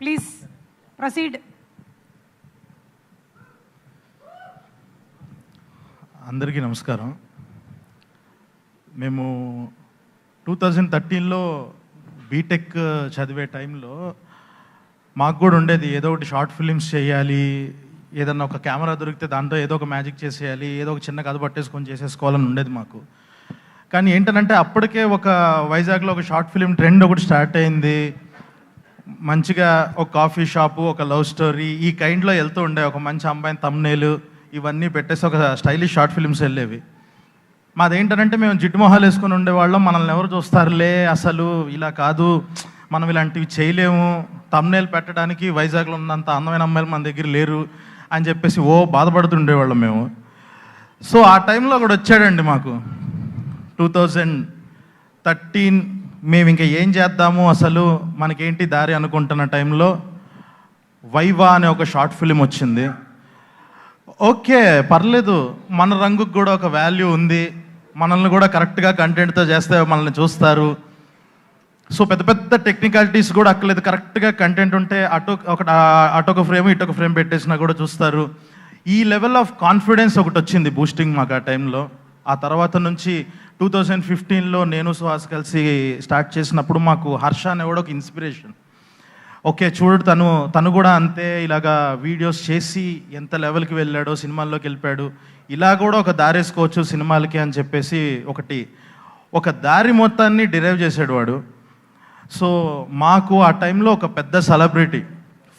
Please proceed. అందరికీ నమస్కారం. మేము 2013లో బీటెక్ చదివే టైంలో మాకు కూడా ఉండేది ఏదో ఒకటి షార్ట్ ఫిలిమ్స్ చేయాలి, ఏదన్నా ఒక కెమెరా దొరికితే దాంట్లో ఏదో ఒక మ్యాజిక్ చేసేయాలి, ఏదో ఒక చిన్న కథ పట్టేసుకొని చేసేసుకోవాలని ఉండేది మాకు. కానీ ఏంటంటే అప్పటికే ఒక వైజాగ్లో ఒక షార్ట్ ఫిలిం ట్రెండ్ ఒకటి స్టార్ట్ అయింది. మంచిగా ఒక కాఫీ షాపు, ఒక లవ్ స్టోరీ ఈ కైండ్లో వెళ్తూ ఉండే, ఒక మంచి అమ్మాయిని తమ్నేలు ఇవన్నీ పెట్టేసి ఒక స్టైలిష్ షార్ట్ ఫిల్మ్స్ వెళ్ళేవి. మాదేంటంటే మేము జిడ్డు మొహాలు వేసుకొని ఉండేవాళ్ళం, మనల్ని ఎవరు చూస్తారులే, అసలు ఇలా కాదు, మనం ఇలాంటివి చేయలేము, తమ్నేల్ పెట్టడానికి వైజాగ్లో ఉన్నంత అందమైన అమ్మాయిలు మన దగ్గర లేరు అని చెప్పేసి బాధపడుతుండేవాళ్ళం మేము. సో ఆ టైంలో కూడా వచ్చాడండి మాకు 2013. మేము ఇంకా ఏం చేద్దాము, అసలు మనకేంటి దారి అనుకుంటున్న టైంలో వైవా అనే ఒక షార్ట్ ఫిలిం వచ్చింది. ఓకే పర్లేదు, మన రంగుకు కూడా ఒక వాల్యూ ఉంది, మనల్ని కూడా కరెక్ట్గా కంటెంట్తో చేస్తే మనల్ని చూస్తారు. సో పెద్ద పెద్ద టెక్నికాలిటీస్ కూడా అక్కర్లేదు, కరెక్ట్గా కంటెంట్ ఉంటే అటొక ఫ్రేమ్ ఇటొక ఫ్రేమ్ పెట్టేసినా కూడా చూస్తారు. ఈ లెవెల్ ఆఫ్ కాన్ఫిడెన్స్ ఒకటి వచ్చింది బూస్టింగ్ మాకు ఆ టైంలో. ఆ తర్వాత నుంచి 2015లో నేను సుహాస్ కలిసి స్టార్ట్ చేసినప్పుడు మాకు హర్ష అనేవాడు ఒక ఇన్స్పిరేషన్. ఓకే చూడు, తను కూడా అంతే, ఇలాగా వీడియోస్ చేసి ఎంత లెవెల్కి వెళ్ళాడో, సినిమాల్లోకి వెళ్ళిపోయాడు, ఇలా కూడా ఒక దారి వేసుకోవచ్చు సినిమాలకి అని చెప్పేసి ఒక దారి మొత్తాన్ని డిరైవ్ చేసాడు వాడు. సో మాకు ఆ టైంలో ఒక పెద్ద సెలబ్రిటీ,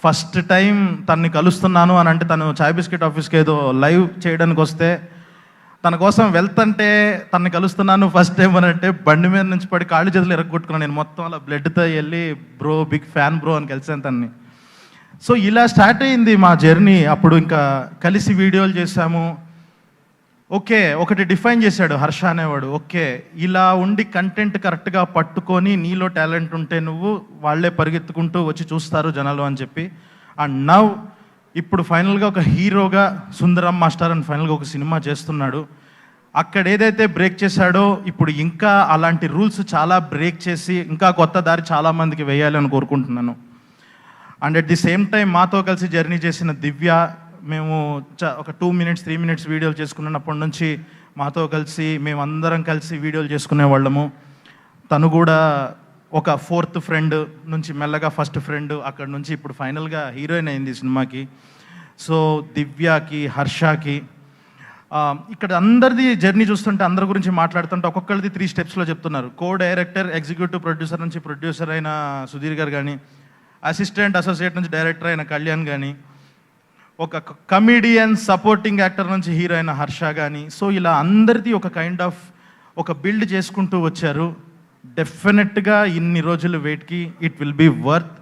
ఫస్ట్ టైం తన్ని కలుస్తున్నాను అని అంటే, తను చాయ్ బిస్కెట్ ఆఫీస్కి ఏదో లైవ్ చేయడానికి వస్తే తన కోసం వెళ్తుంటే తనని కలుస్తున్నాను ఫస్ట్ టైం అని అంటే బండి మీద నుంచి పడి కాళ్ళు చేతులు ఎరగొట్టుకున్నాను నేను, మొత్తం అలా బ్లడ్తో వెళ్ళి బ్రో బిగ్ ఫ్యాన్ బ్రో అని కలిసాను తన్ని. సో ఇలా స్టార్ట్ అయింది మా జర్నీ. అప్పుడు ఇంకా కలిసి వీడియోలు చేసాము. ఓకే ఒకటి డిఫైన్ చేశాడు హర్ష అనేవాడు, ఓకే ఇలా ఉండి కంటెంట్ కరెక్ట్గా పట్టుకొని నీలో టాలెంట్ ఉంటే నువ్వు వాళ్ళే పరిగెత్తుకుంటూ వచ్చి చూస్తారు జనాలు అని చెప్పి. అండ్ నవ్ ఇప్పుడు ఫైనల్గా ఒక హీరోగా సుందరం మాస్టర్ అని ఫైనల్గా ఒక సినిమా చేస్తున్నాడు. అక్కడ ఏదైతే బ్రేక్ చేశాడో ఇప్పుడు ఇంకా అలాంటి రూల్స్ చాలా బ్రేక్ చేసి ఇంకా కొత్త దారి చాలామందికి వేయాలి అని కోరుకుంటున్నాను. And at the same time మాతో కలిసి జర్నీ చేసిన దివ్య, మేము ఒక 2 minutes 3 minutes వీడియోలు చేసుకున్నప్పటి నుంచి మాతో కలిసి మేమందరం కలిసి వీడియోలు చేసుకునే వాళ్ళము. తను కూడా ఒక 4th ఫ్రెండ్ నుంచి మెల్లగా ఫస్ట్ ఫ్రెండ్, అక్కడ నుంచి ఇప్పుడు ఫైనల్గా హీరోయిన్ అయింది సినిమాకి. సో దివ్యకి, హర్షకి, ఇక్కడ అందరిది జర్నీ చూస్తుంటే అందరి గురించి మాట్లాడుతుంటే ఒక్కొక్కరిది 3 steps చెప్తున్నారు. డైరెక్టర్, ఎగ్జిక్యూటివ్ ప్రొడ్యూసర్ నుంచి ప్రొడ్యూసర్ అయిన సుధీర్ గారు కానీ, అసిస్టెంట్ అసోసియేట్ నుంచి డైరెక్టర్ అయిన కళ్యాణ్ కానీ, ఒక కమీడియన్ సపోర్టింగ్ యాక్టర్ నుంచి హీరో అయిన హర్ష కానీ. సో ఇలా అందరిది ఒక కైండ్ ఆఫ్ ఒక బిల్డ్ చేసుకుంటూ వచ్చారు. డెఫినెట్గా ఇన్ని రోజులు వెయిట్కి ఇట్ విల్ బీ వర్త్.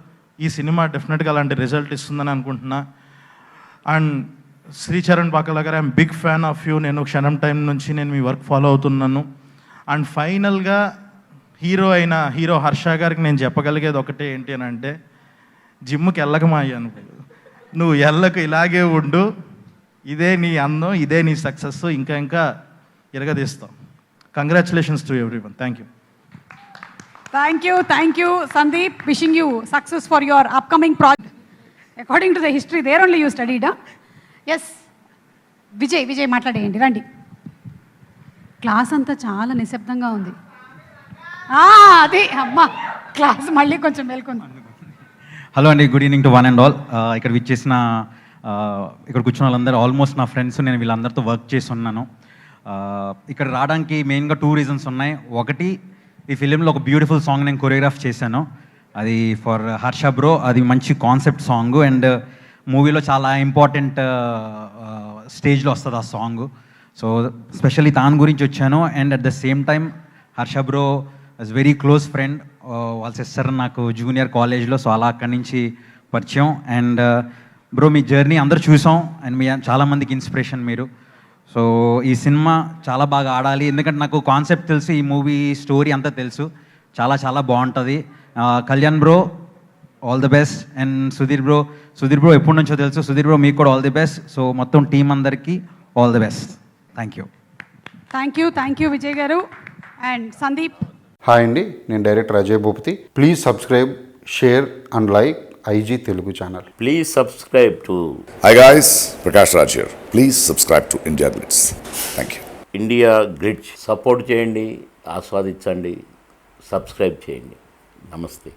ఈ సినిమా డెఫినెట్గా అలాంటి రిజల్ట్ ఇస్తుందని అనుకుంటున్నా. అండ్ శ్రీచరణ్ బాకల గారు, I'm big fan of you. నేను క్షణం టైం నుంచి నేను మీ వర్క్ ఫాలో అవుతున్నాను. అండ్ ఫైనల్గా హీరో హర్ష గారికి నేను చెప్పగలిగేది ఒకటే ఏంటి అని అంటే, జిమ్కి వెళ్ళకమాయ్యాను, నువ్వు ఎల్లకు ఇలాగే ఉండు, ఇదే నీ అందం, ఇదే నీ సక్సెస్, ఇంకా ఎరగదీస్తాం. Congratulations to everyone. Thank you. Thank you, Sandeep. Wishing you success for your upcoming project. According to the history, there only you studied, huh? Yes. Vijay మాట్లాడేయండి, రండి. క్లాస్ అంతా చాలా నిశ్శబ్దంగా ఉంది. అది అమ్మ క్లాస్ మళ్ళీ కొంచెం మేల్కొంది. హలో అండి, good evening to one and all. ఇక్కడ విచ్చేసిన ఇక్కడ కూర్చున్న వాళ్ళందరూ ఆల్మోస్ట్ నా ఫ్రెండ్స్. నేను వీళ్ళందరితో వర్క్ చేసి ఉన్నాను. ఇక్కడ రావడానికి మెయిన్గా 2 reasons ఉన్నాయి. ఒకటి, ఈ ఫిలింలో ఒక బ్యూటిఫుల్ సాంగ్ నేను కొరియోగ్రాఫ్ చేశాను, అది ఫర్ హర్ష బ్రో. అది మంచి కాన్సెప్ట్ సాంగ్ అండ్ మూవీలో చాలా ఇంపార్టెంట్ స్టేజ్లో వస్తుంది ఆ సాంగ్. సో స్పెషల్లీ దాని గురించి వచ్చాను. And at the same time Harsha bro is very close friend. వాళ్ళ సిస్టర్ నాకు జూనియర్ కాలేజ్లో, సో అలా అక్కడి నుంచి పరిచయం. అండ్ బ్రో మీ జర్నీ అందరూ చూసాం అండ్ మీ చాలామందికి ఇన్స్పిరేషన్ మీరు. సో ఈ సినిమా చాలా బాగా ఆడాలి, ఎందుకంటే నాకు కాన్సెప్ట్ తెలుసు, ఈ మూవీ స్టోరీ అంతా తెలుసు, చాలా బాగుంటుంది. Kalyan bro all the best. And Sudheer bro ఎప్పటి నుంచో తెలుసు, సుధీర్ బ్రో మీకు కూడా ఆల్ ది బెస్ట్. సో మొత్తం టీం అందరికీ all the best. Thank you Vijay గారు. అండ్ సందీప్. హాయ్ అండి, నేను director Ajay Bhupathi. Please subscribe, share and like IG Telugu channel. Please subscribe to Hi guys, Prakash Raj here. Please subscribe to India Blitz. Thank you. India glitz. Support చేయండి, ఆస్వాదించండి, subscribe చేయండి. నమస్తే.